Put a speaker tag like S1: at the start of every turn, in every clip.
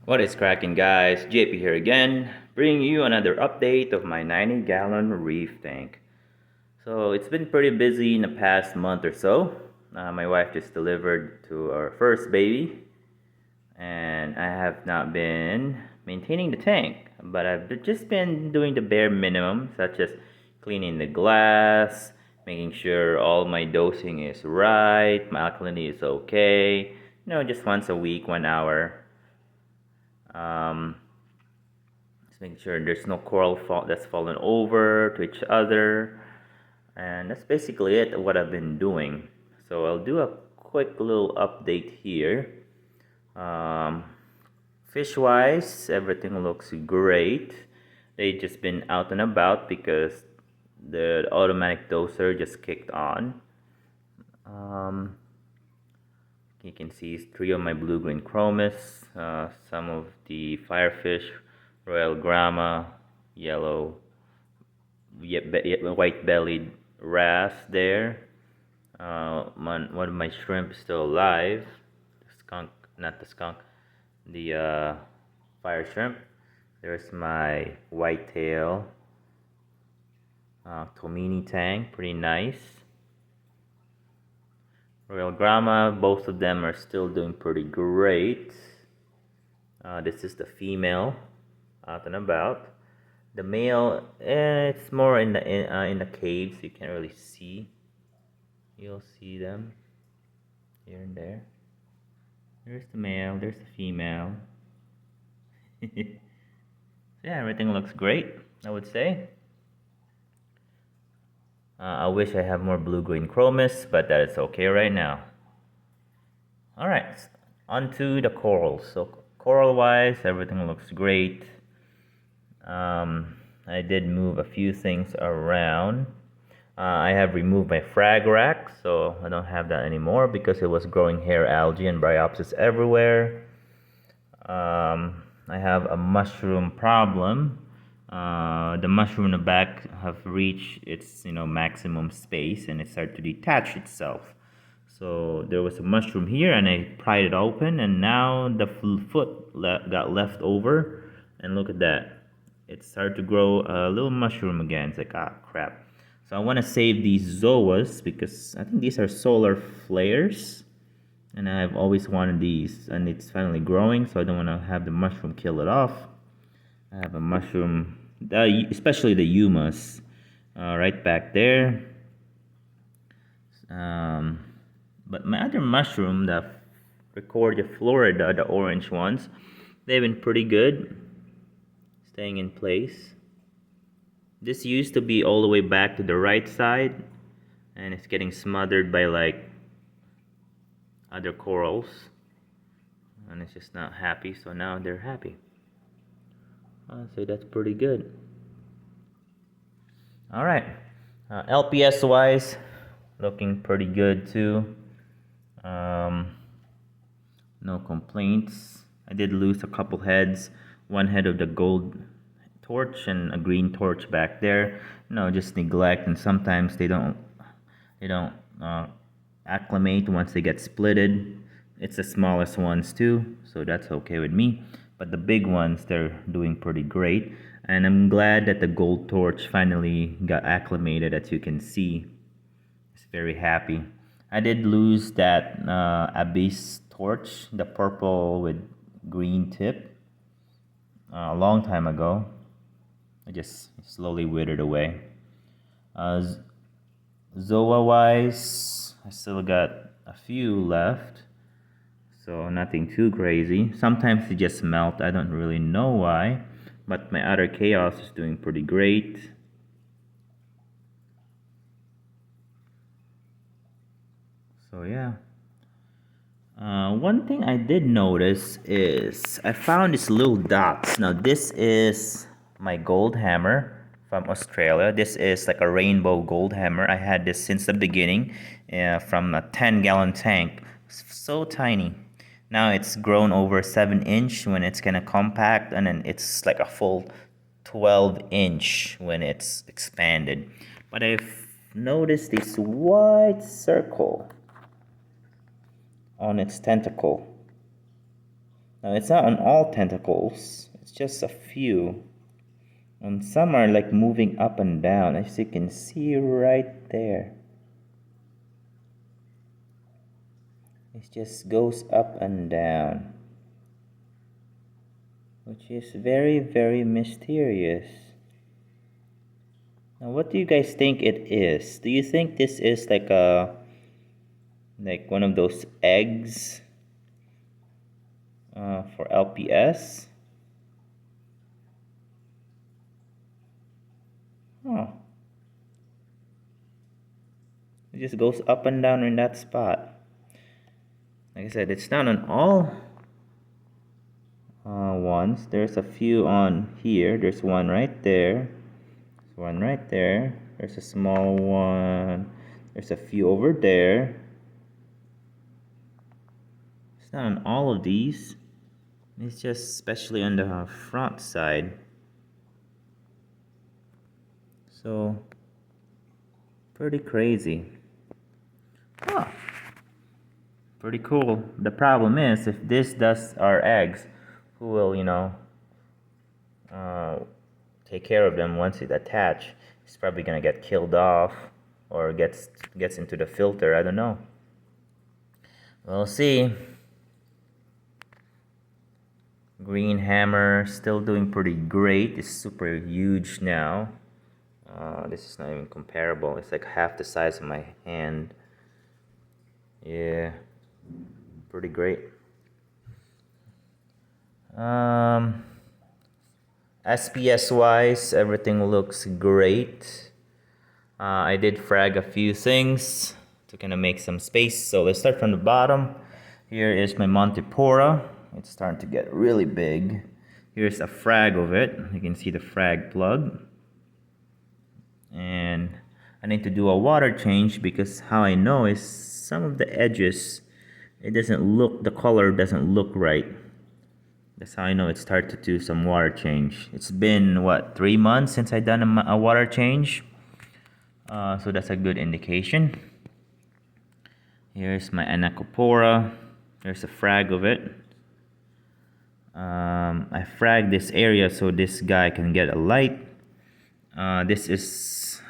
S1: What is cracking, guys? JP here again, bringing you another update of my 90-gallon reef tank. So it's been pretty busy in the past month or so. My wife just delivered to our first baby, and I have not been maintaining the tank, but I've just been doing the bare minimum, such as cleaning the glass, making sure all my dosing is right, my alkalinity is okay. Just once a week, 1 hour. Um, just making sure there's no coral that's fallen over to each other, and that's basically it. What I've been doing. So I'll do a quick little update here. Um, Fish-wise, everything looks great. They just been out and about because the automatic doser just kicked on. Um, You can see 3 of my blue-green chromis, some of the firefish, royal grama, yellow, white-bellied wrasse there. One of my shrimp is still alive. The skunk, not the skunk, the fire shrimp. There's my whitetail Tomini tank, pretty nice. Royal grama, both of them are still doing pretty great. This is the female out and about. The male, it's more in the caves. You can't really see. You'll see them here and there. There's the male. There's the female. Yeah, everything looks great, I would say. I wish I have more blue-green chromis, but that is okay right now. Alright, on to the corals. So coral-wise, everything looks great. I did move a few things around. I have removed my frag rack, so I don't have that anymore because it was growing hair algae and bryopsis everywhere. I have a mushroom problem. The mushroom in the back have reached its maximum space, and it started to detach itself. So there was a mushroom here, and I pried it open, and now the foot got left over, and look at that. It started to grow a little mushroom again. It's like, ah, crap. So I want to save these zoas because I think these are solar flares, and I've always wanted these, and it's finally growing, so I don't want to have the mushroom kill it off. I have a mushroom, especially the humus, right back there. But my other mushroom, the Recordia Florida, the orange ones, they've been pretty good, staying in place. This used to be all the way back to the right side, and it's getting smothered by like other corals, and it's just not happy, so now they're happy. So that's pretty good. Alright, LPS wise, looking pretty good too. No complaints. I did lose a couple heads, one head of the gold torch and a green torch back there. Just neglect, and sometimes they don't acclimate once they get splitted. It's the smallest ones too, so that's okay with me. But the big ones, they're doing pretty great, and I'm glad that the gold torch finally got acclimated. As you can see, it's very happy. I did lose that abyss torch, the purple with green tip, a long time ago. I just slowly withered away. Zoa wise, I still got a few left, so nothing too crazy. Sometimes they just melt, I don't really know why, but my other chaos is doing pretty great. So yeah. One thing I did notice is I found these little dots. Now this is my gold hammer from Australia. This is like a rainbow gold hammer. I had this since the beginning, from a 10-gallon tank. So tiny. Now it's grown over 7-inch when it's kind of compact, and then it's like a full 12-inch when it's expanded. But I've noticed this white circle on its tentacle. Now it's not on all tentacles, it's just a few. And some are like moving up and down, as you can see right there. It just goes up and down, which is very, very mysterious. Now, what do you guys think it is? Do you think this is like one of those eggs for LPS? Oh, it just goes up and down in that spot. Like I said, it's not on all ones. There's a few on here. There's one right there. There's one right there. There's a small one. There's a few over there. It's not on all of these. It's just especially on the front side. So, pretty crazy. Huh. Pretty cool. The problem is, if this does our eggs, who will, take care of them once it attach? It's probably gonna get killed off or gets into the filter. I don't know. We'll see. Green hammer still doing pretty great. It's super huge now. This is not even comparable. It's like half the size of my hand. Yeah, pretty great. SPS wise, everything looks great. I did frag a few things to kind of make some space. So let's start from the bottom. Here is my Montipora. It's starting to get really big. Here's a frag of it. You can see the frag plug. And I need to do a water change because how I know is some of the edges, the color doesn't look right. That's how I know it's started to do some water change. It's been, what, 3 months since I done a water change. So that's a good indication. Here's my Anacopora. There's a frag of it. I fragged this area so this guy can get a light. This is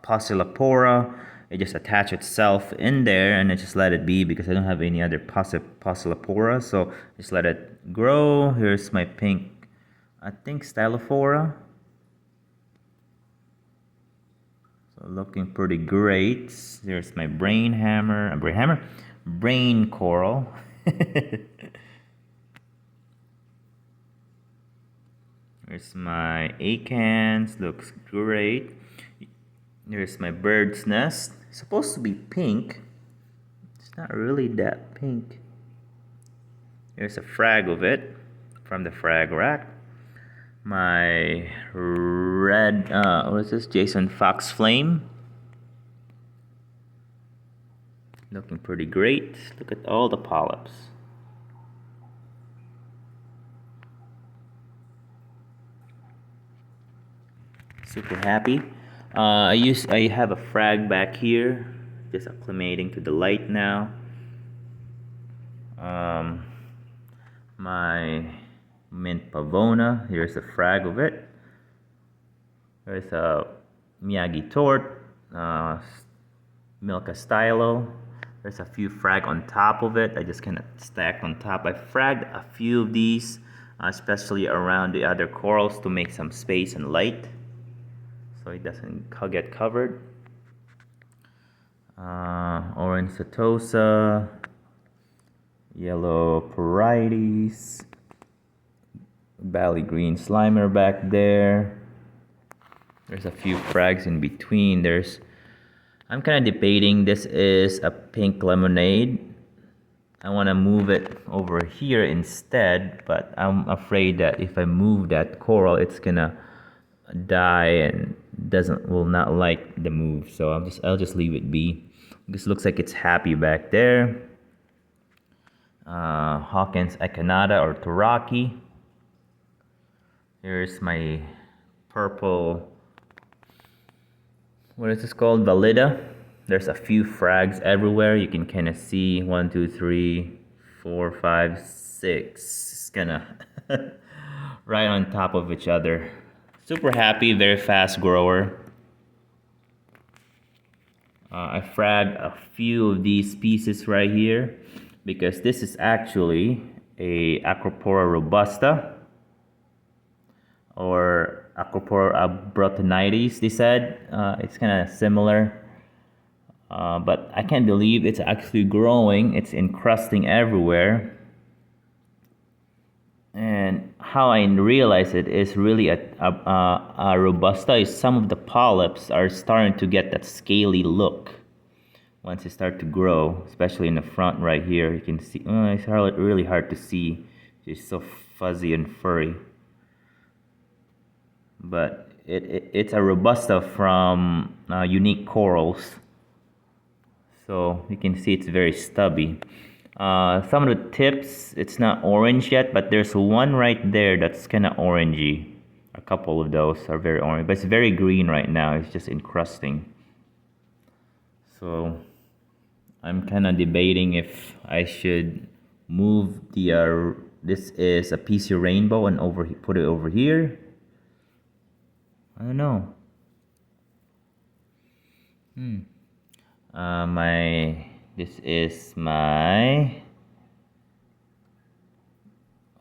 S1: Polypora. It just attach itself in there and I just let it be because I don't have any other Polypora, so just let it grow. Here's my pink, I think, Stylophora. So looking pretty great. There's my brain coral. Here's my acans, looks great. Here's my bird's nest. It's supposed to be pink. It's not really that pink. Here's a frag of it from the frag rack. My red, what is this? Jason Fox Flame. Looking pretty great. Look at all the polyps. Super happy. I have a frag back here, just acclimating to the light now. My mint pavona. Here's a frag of it. There's a Miyagi tort, Milka stylo. There's a few frag on top of it. I just kind of stacked on top. I fragged a few of these, especially around the other corals to make some space and light, so it doesn't get covered. Orange Setosa, yellow Porites, Bally Green Slimer back there. There's a few frags in between. I'm kind of debating, this is a pink lemonade. I want to move it over here instead, but I'm afraid that if I move that coral, it's gonna die and will not like the move. So I'll just leave it be. This looks like it's happy back there. Hawkins Echinata or Turaki. Here's my purple, what is this called? Valida. There's a few frags everywhere. You can kind of see 1, 2, 3, 4, 5, 6, Just kind of right on top of each other. Super happy, very fast grower. I fragged a few of these pieces right here because this is actually a Acropora robusta or Acropora abrotonides, they said. It's kind of similar, but I can't believe it's actually growing. It's encrusting everywhere. And how I realize it is really a robusta is some of the polyps are starting to get that scaly look once they start to grow, especially in the front right here. You can see, it's really hard to see. It's so fuzzy and furry. But it's a robusta from Unique Corals. So you can see it's very stubby. Some of the tips, it's not orange yet, but there's one right there that's kind of orangey. A couple of those are very orange, but it's very green right now. It's just encrusting. So I'm kind of debating if I should move the this is a PC rainbow and put it over here. I don't know. This is my, I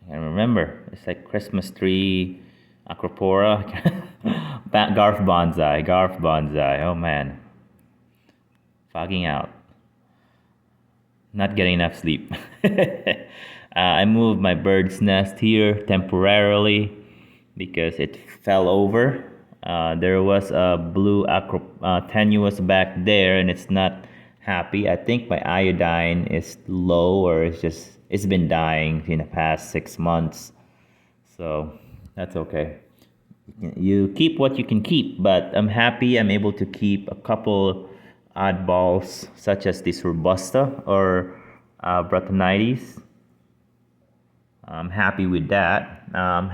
S1: can't remember. It's like Christmas tree, Acropora, Garf bonsai. Oh man, fogging out. Not getting enough sleep. I moved my bird's nest here temporarily because it fell over. There was a blue tenuous back there and it's not happy. I think my iodine is low, or it's been dying in the past 6 months. So that's okay. You keep what you can keep, but I'm happy I'm able to keep a couple oddballs such as this robusta or bratonides. I'm happy with that. I'm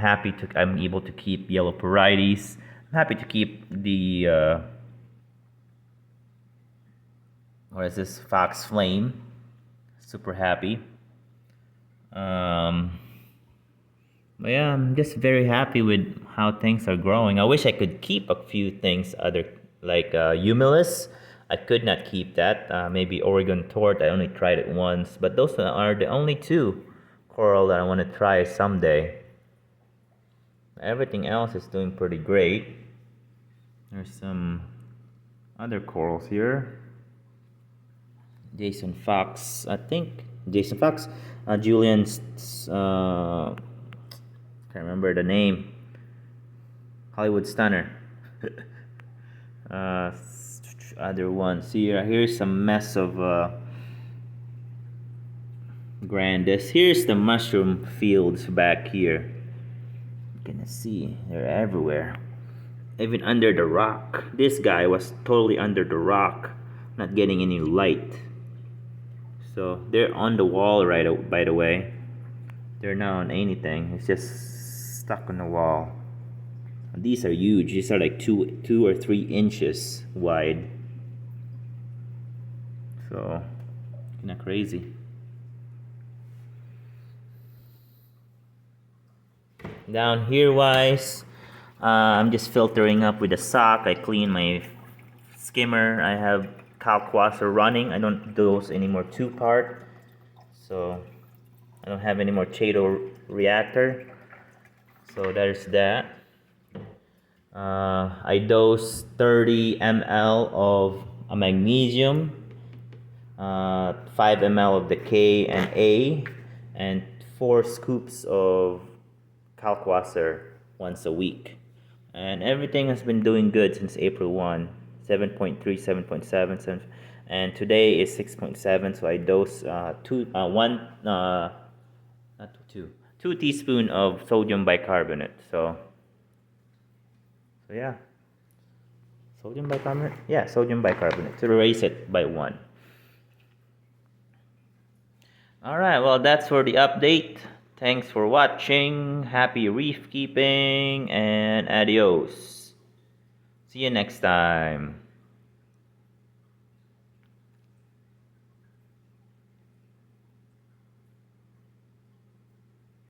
S1: able to keep yellow porites. I'm happy to keep the what is this, fox flame. Super happy. But yeah, I'm just very happy with how things are growing. I wish I could keep a few things other like humulus. I could not keep that. Maybe Oregon tort. I only tried it once, but those are the only two coral that I want to try someday. Everything else is doing pretty great. There's some other corals here. Jason Fox, I think. Jason Fox. Julian's. Can't remember the name. Hollywood Stunner. Other ones here. Here's some mess of grandis. Here's the mushroom fields back here. You can see they're everywhere. Even under the rock. This guy was totally under the rock, not getting any light. So they're on the wall right, by the way. They're not on anything. It's just stuck on the wall. These are huge. These are like 2 or 3 inches wide. So kind of crazy. Down here wise, I'm just filtering up with a sock. I clean my skimmer. I have kalkwasser running. I don't do those anymore 2-part, so I don't have any more Chaeto reactor. So there's that. I dose 30 ml of a magnesium, 5 ml of the K and A, and 4 scoops of kalkwasser once a week. And everything has been doing good since April 1. 7.3, 7.7, and today is 6.7. So I dose 2 teaspoons of sodium bicarbonate. So yeah, sodium bicarbonate. Yeah, sodium bicarbonate to raise it by 1. All right, well that's for the update. Thanks for watching. Happy reef keeping and adios. See you next time.